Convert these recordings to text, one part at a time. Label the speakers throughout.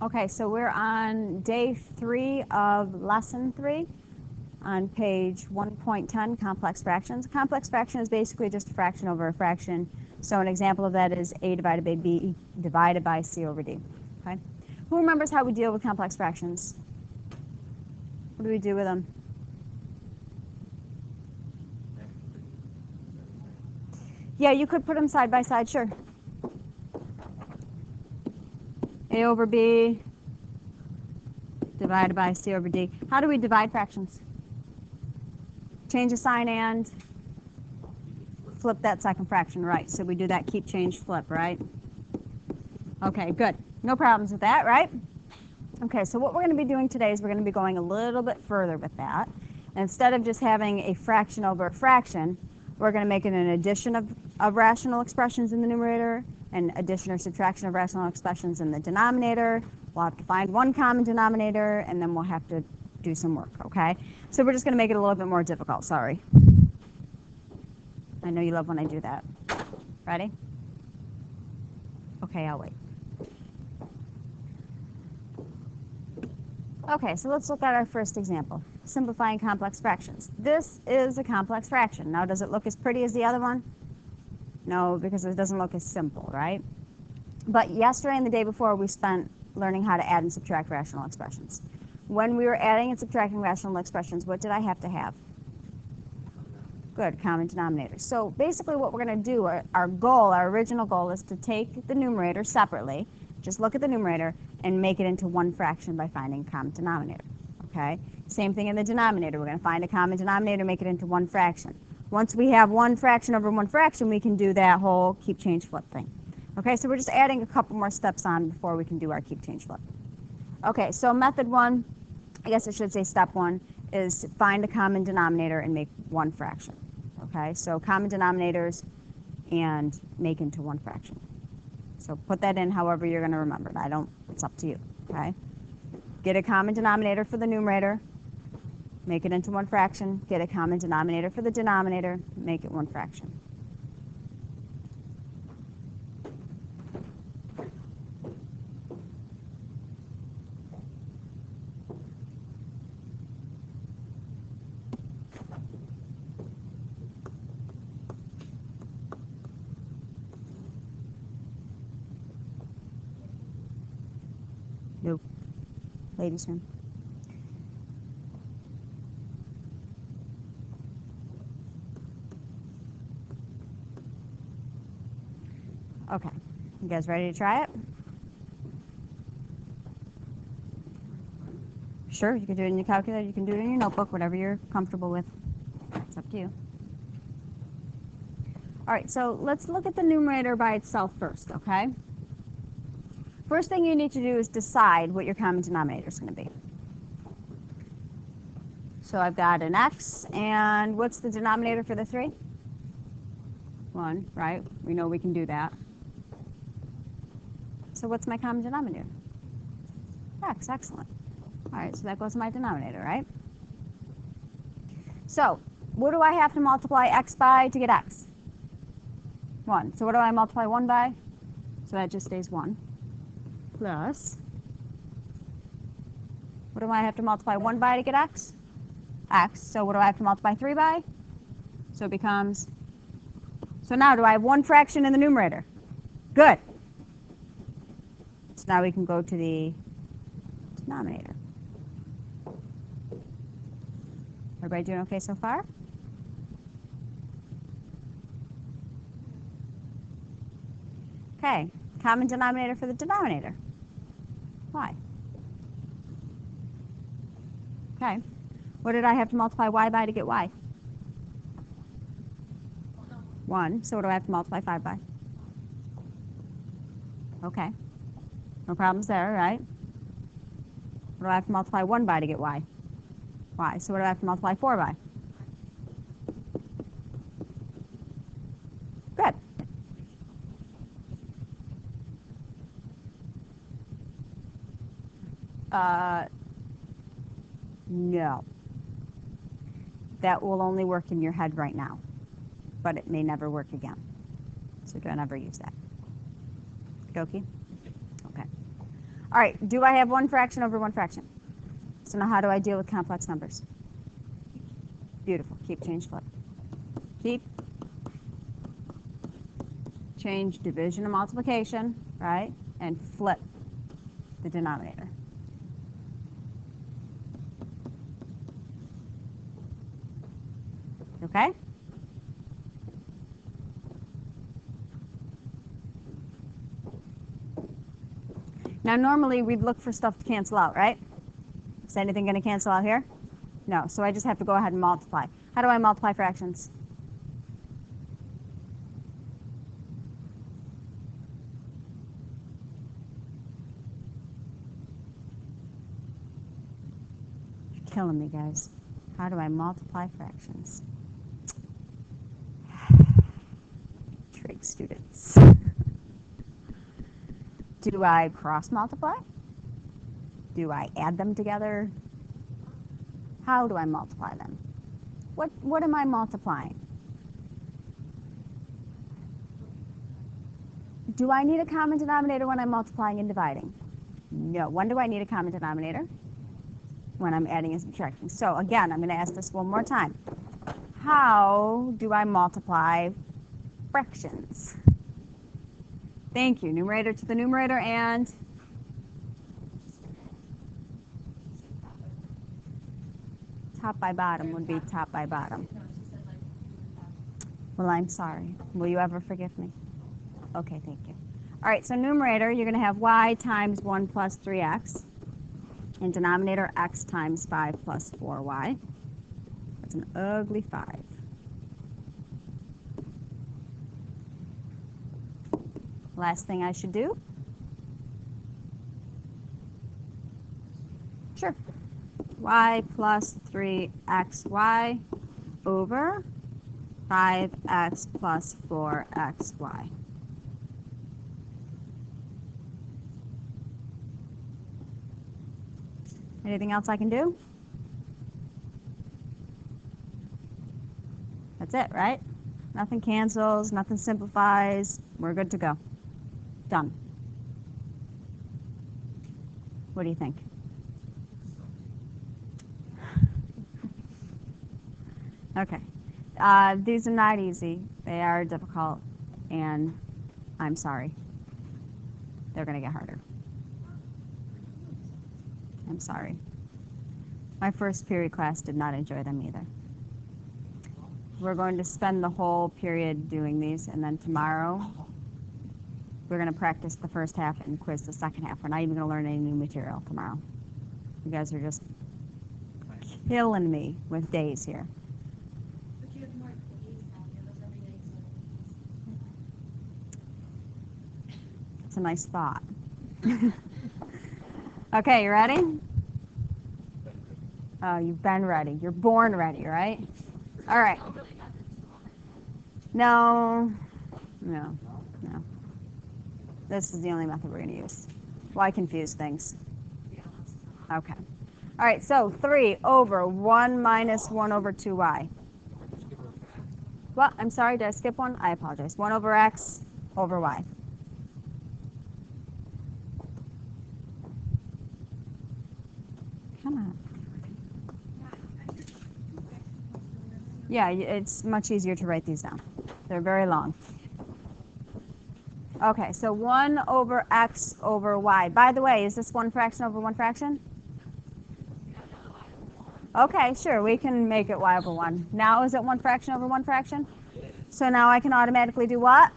Speaker 1: Okay, so we're on day 3 of lesson 3 on page 1.10, complex fractions. Complex fraction is basically just a fraction over a fraction. So an example of that is a divided by b divided by c over d. Okay, who remembers how we deal with complex fractions? What do we do with them? Yeah, you could put them side by side, sure. A over b divided by c over d. How do we divide fractions? Change the sign and flip that second fraction, right? So we do that keep, change, flip, right? Okay, good. No problems with that, right? Okay, so what we're going to be doing today is we're going to be going a little bit further with that. Instead of just having a fraction over a fraction, we're going to make it an addition of rational expressions in the numerator and addition or subtraction of rational expressions in the denominator. We'll have to find one common denominator, and then we'll have to do some work, okay? So we're just going to make it a little bit more difficult, sorry. I know you love when I do that. Ready? Okay, I'll wait. Okay, so let's look at our first example, simplifying complex fractions. This is a complex fraction. Now, does it look as pretty as the other one? No, because it doesn't look as simple, right? But yesterday and the day before, we spent learning how to add and subtract rational expressions. When we were adding and subtracting rational expressions, what did I have to have? Good, common denominator. So basically what we're going to do, our goal, our original goal, is to take the numerator separately, just look at the numerator, and make it into one fraction by finding common denominator, okay? Same thing in the denominator. We're going to find a common denominator, make it into one fraction. Once we have one fraction over one fraction, we can do that whole keep, change, flip thing. Okay, so we're just adding a couple more steps on before we can do our keep, change, flip. Okay, so method 1, I guess I should say step 1, is find a common denominator and make one fraction. Okay, so common denominators and make into one fraction. So put that in however you're going to remember it. It's up to you. Okay, get a common denominator for the numerator, make it into one fraction. Get a common denominator for the denominator, make it one fraction. Nope. Ladies' room. Okay. You guys ready to try it? Sure, you can do it in your calculator, you can do it in your notebook, whatever you're comfortable with. It's up to you. All right, so let's look at the numerator by itself first, okay? First thing you need to do is decide what your common denominator is going to be. So I've got an x, and what's the denominator for the 3? 1, right? We know we can do that. So what's my common denominator? X, excellent. All right, so that goes to my denominator, right? So what do I have to multiply x by to get x? 1. So what do I multiply 1 by? So that just stays 1. Plus, what do I have to multiply 1 by to get x? X. So what do I have to multiply 3 by? So it becomes, so now do I have one fraction in the numerator? Good. So now we can go to the denominator. Everybody doing okay so far? Okay, common denominator for the denominator. Y. Okay, what did I have to multiply y by to get y? 1, so what do I have to multiply 5 by? Okay, no problems there, right? What do I have to multiply 1 by to get y? Y, so what do I have to multiply 4 by? Good. No. That will only work in your head right now, but it may never work again. So don't ever use that. Okie? Okay. All right, do I have one fraction over one fraction? So now how do I deal with complex numbers? Beautiful. Keep, change, flip. Keep, change, division and multiplication, right? And flip the denominator. Okay? Now normally we'd look for stuff to cancel out, right? Is anything going to cancel out here? No, so I just have to go ahead and multiply. How do I multiply fractions? You're killing me, guys. How do I multiply fractions? Trig students. Do I cross multiply? Do I add them together? How do I multiply them? What am I multiplying? Do I need a common denominator when I'm multiplying and dividing? No. When do I need a common denominator? When I'm adding and subtracting. So again, I'm going to ask this one more time. How do I multiply fractions? Thank you. Numerator to the numerator and top by bottom would be top by bottom. Well, I'm sorry. Will you ever forgive me? Okay, thank you. All right, so numerator, you're going to have y times 1 plus 3x. And denominator, x times 5 plus 4y. That's an ugly 5. Last thing I should do. Sure. Y plus 3xy over 5x plus 4xy. Anything else I can do? That's it, right? Nothing cancels, nothing simplifies. We're good to go. Done. What do you think? Okay. These are not easy. They are difficult, and I'm sorry. They're going to get harder. I'm sorry. My first period class did not enjoy them either. We're going to spend the whole period doing these, and then tomorrow we're going to practice the first half and quiz the second half. We're not even going to learn any new material tomorrow. You guys are just killing me with days here. It's a nice thought. Okay, you ready? Oh, you've been ready. You're born ready, right? All right. No. This is the only method we're going to use. Why confuse things? Okay. All right, so 3 over 1 minus 1 over 2y. What? I'm sorry, did I skip one? I apologize. 1 over x over y. Come on. Yeah, it's much easier to write these down. They're very long. Okay, so 1 over x over y. By the way, is this one fraction over one fraction? Okay, sure, we can make it y over 1. Now is it one fraction over one fraction? So now I can automatically do what?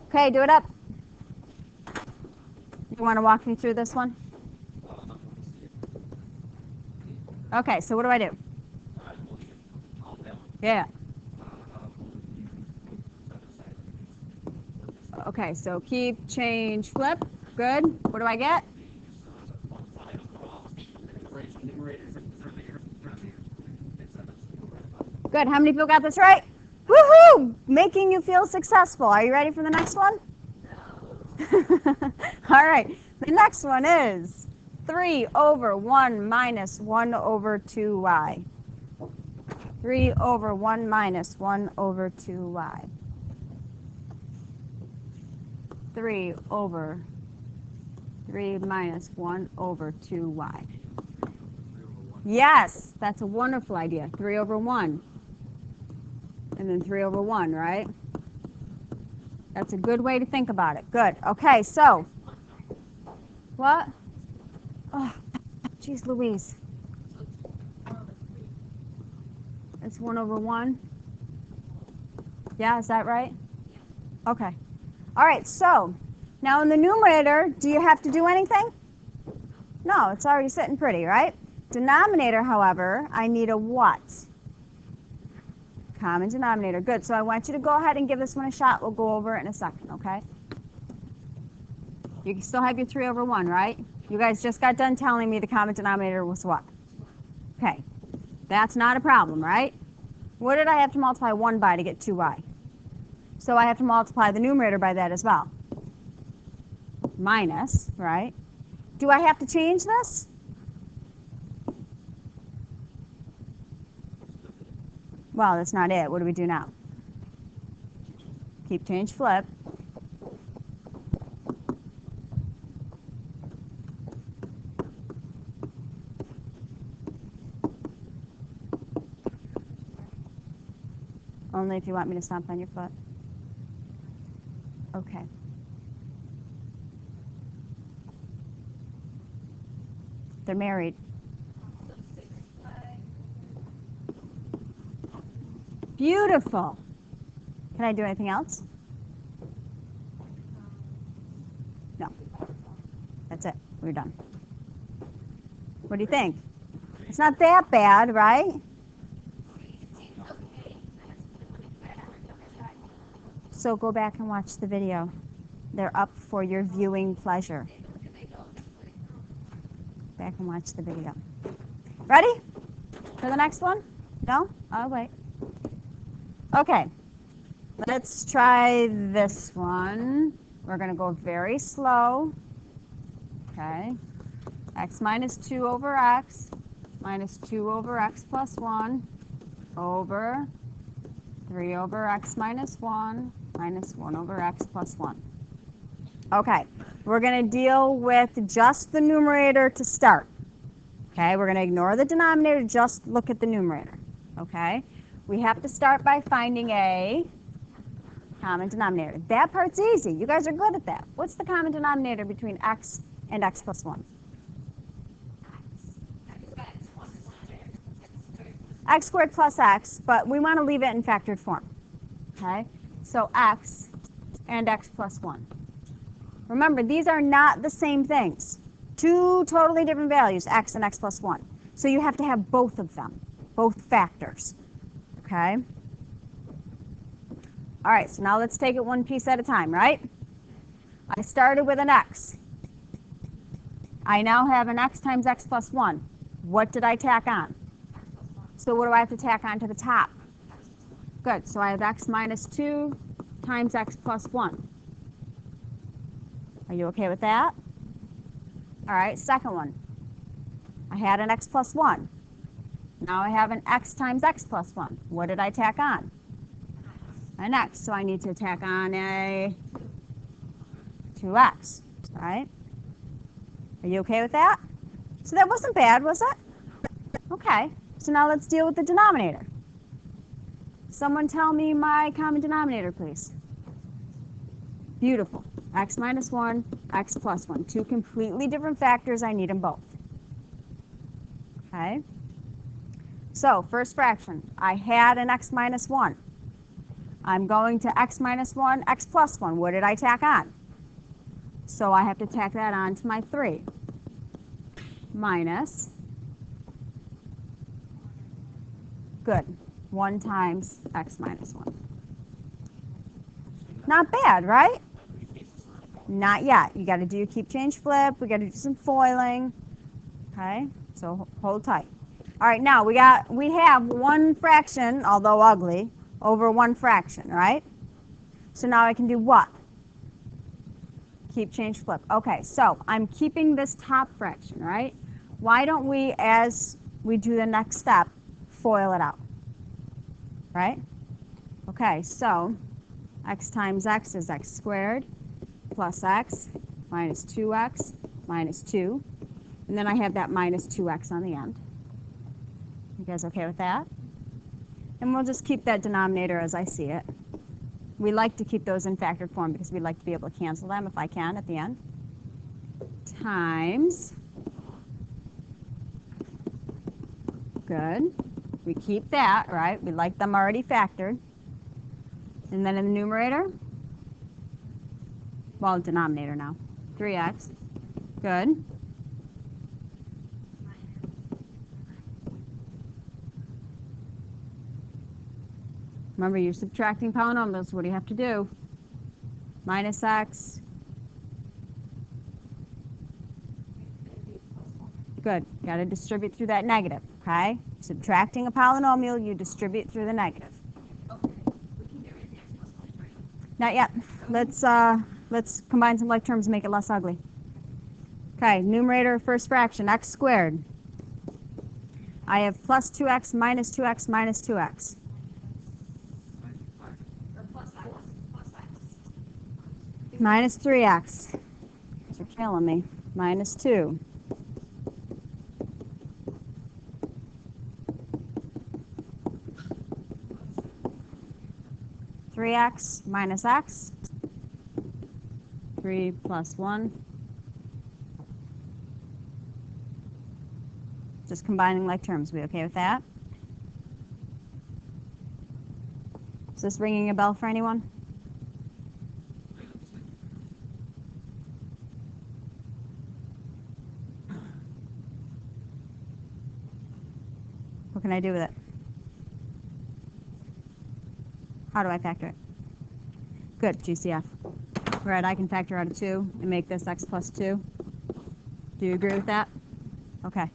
Speaker 1: Okay, do it up. You want to walk me through this one? Okay, so what do I do? Yeah. Okay, so keep, change, flip. Good. What do I get? Good. How many people got this right? Woohoo! Making you feel successful. Are you ready for the next one? All right. The next one is 3 over 1 minus 1 over 2y. 3 over 1 minus 1 over 2y. 3 over 3 minus 1 over 2y. Yes, that's a wonderful idea. 3 over 1. And then 3 over 1, right? That's a good way to think about it. Good. Okay, so. What? Oh, geez Louise. It's 1 over 1? Yeah, is that right? Okay. All right, so now in the numerator, do you have to do anything? No, it's already sitting pretty, right? Denominator, however, I need a what? Common denominator. Good. So I want you to go ahead and give this one a shot. We'll go over it in a second, okay? You can still have your 3 over 1, right? You guys just got done telling me the common denominator was what? Okay. That's not a problem, right? What did I have to multiply 1 by to get 2y? So I have to multiply the numerator by that as well. Minus, right? Do I have to change this? Well, that's not it. What do we do now? Keep, change, flip. Only if you want me to stomp on your foot. Okay. They're married. Beautiful. Can I do anything else? No. That's it. We're done. What do you think? It's not that bad, right? So go back and watch the video. They're up for your viewing pleasure. Back and watch the video. Ready for the next one? No? I'll wait. Okay. Let's try this one. We're going to go very slow. Okay. X minus 2 over x minus 2 over x plus 1 over 3 over x minus 1 minus 1 over x plus 1. Okay, we're going to deal with just the numerator to start. Okay, we're going to ignore the denominator, just look at the numerator. Okay, we have to start by finding a common denominator. That part's easy. You guys are good at that. What's the common denominator between x and x plus 1? X squared plus x, but we want to leave it in factored form. Okay, so x and x plus 1. Remember, these are not the same things. Two totally different values, x and x plus 1. So you have to have both of them, both factors. Okay? All right, so now let's take it one piece at a time, right? I started with an x. I now have an x times x plus 1. What did I tack on? So what do I have to tack on to the top? Good, so I have x minus 2 times x plus 1. Are you okay with that? All right, second one. I had an x plus 1. Now I have an x times x plus 1. What did I tack on? An x, so I need to tack on a 2x, right? Are you okay with that? So that wasn't bad, was it? Okay, so now let's deal with the denominator. Someone tell me my common denominator, please. Beautiful. X minus 1, x plus 1. Two completely different factors. I need them both. Okay. So first fraction. I had an x minus 1. I'm going to x minus 1, x plus 1. What did I tack on? So I have to tack that on to my 3. Minus. Good. 1 times x minus 1. Not bad, right? Not yet. You got to do your keep, change, flip. We got to do some foiling. Okay, so hold tight. All right, now we have one fraction, although ugly, over one fraction, right? So now I can do what? Keep, change, flip. Okay, so I'm keeping this top fraction, right? Why don't we, as we do the next step, FOIL it out, right? Okay, so x times x is x squared plus x minus 2x minus 2. And then I have that minus 2x on the end. You guys okay with that? And we'll just keep that denominator as I see it. We like to keep those in factored form because we like to be able to cancel them if I can at the end. Times. Good. We keep that, right? We like them already factored. And then in the numerator, well, denominator now, 3x. Good. Remember, you're subtracting polynomials. What do you have to do? Minus x. Good. Got to distribute through that negative, okay? Subtracting a polynomial, you distribute through the negative. Not yet. Let's combine some like terms and make it less ugly. Okay, numerator, first fraction, x squared. I have plus 2x minus 2x minus 2x. Minus 3x. You're killing me. Minus 2. X minus x. 3 plus 1. Just combining like terms. We okay with that? Is this ringing a bell for anyone? What can I do with it? How do I factor it? Good, GCF. Right, I can factor out a 2 and make this x plus 2. Do you agree with that? Okay.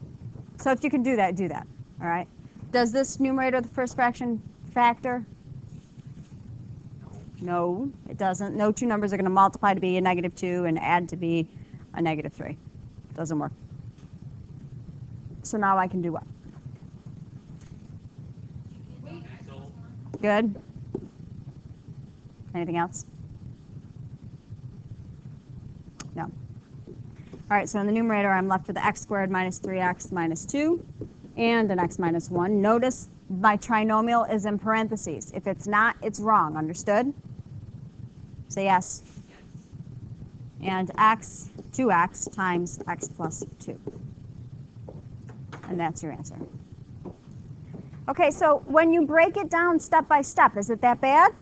Speaker 1: So if you can do that, all right? Does this numerator, the first fraction, factor? No, it doesn't. No two numbers are going to multiply to be a negative 2 and add to be a negative 3. Doesn't work. So now I can do what? Good. Anything else? No. All right, so in the numerator, I'm left with the x squared minus 3x minus 2 and an x minus 1. Notice my trinomial is in parentheses. If it's not, it's wrong. Understood? Say yes. And 2x times x plus 2. And that's your answer. Okay, so when you break it down step by step, is it that bad?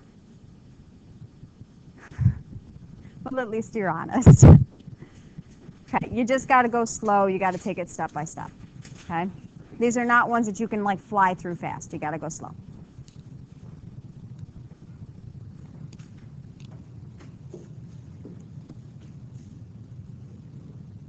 Speaker 1: Well, at least you're honest. Okay, you just got to go slow. You got to take it step by step. Okay? These are not ones that you can like fly through fast. You got to go slow.